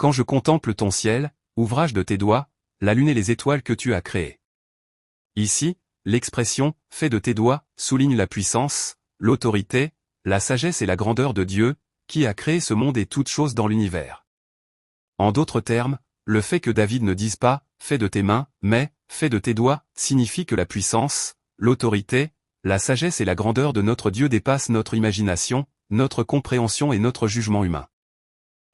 Quand je contemple ton ciel, ouvrage de tes doigts, la lune et les étoiles que tu as créées. Ici, l'expression « fait de tes doigts » souligne la puissance, l'autorité, la sagesse et la grandeur de Dieu, qui a créé ce monde et toutes choses dans l'univers. En d'autres termes, le fait que David ne dise pas « fais de tes mains » mais « fais de tes doigts » signifie que la puissance, l'autorité, la sagesse et la grandeur de notre Dieu dépassent notre imagination, notre compréhension et notre jugement humain.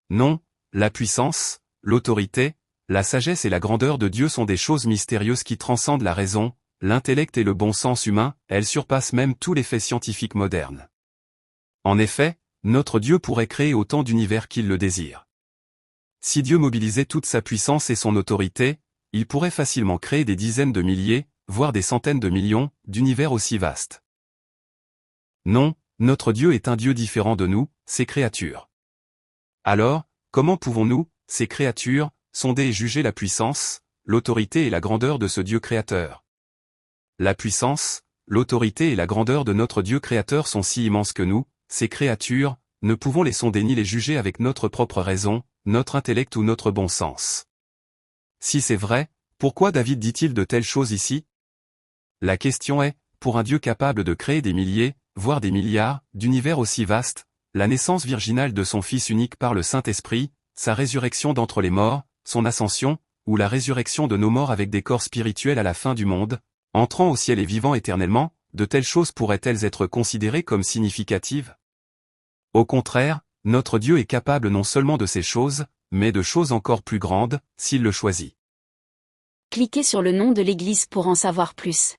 Non, la puissance, l'autorité, la sagesse et la grandeur de Dieu sont des choses mystérieuses qui transcendent la raison, l'intellect et le bon sens humain, elles surpassent même tous les faits scientifiques modernes. En effet, notre Dieu pourrait créer autant d'univers qu'il le désire. Si Dieu mobilisait toute sa puissance et son autorité, il pourrait facilement créer des dizaines de milliers, voire des centaines de millions, d'univers aussi vastes. Non, notre Dieu est un Dieu différent de nous, ses créatures. Alors, comment pouvons-nous, ces créatures, sonder et juger la puissance, l'autorité et la grandeur de ce Dieu créateur? La puissance, l'autorité et la grandeur de notre Dieu créateur sont si immenses que nous, ces créatures, ne pouvons les sonder ni les juger avec notre propre raison, notre intellect ou notre bon sens. Si c'est vrai, pourquoi David dit-il de telles choses ici? La question est, pour un Dieu capable de créer des milliers, voire des milliards, d'univers aussi vastes, la naissance virginale de son Fils unique par le Saint-Esprit, sa résurrection d'entre les morts, son ascension, ou la résurrection de nos morts avec des corps spirituels à la fin du monde, entrant au ciel et vivant éternellement, de telles choses pourraient-elles être considérées comme significatives? Au contraire, notre Dieu est capable non seulement de ces choses, mais de choses encore plus grandes, s'il le choisit. Cliquez sur le nom de l'Église pour en savoir plus.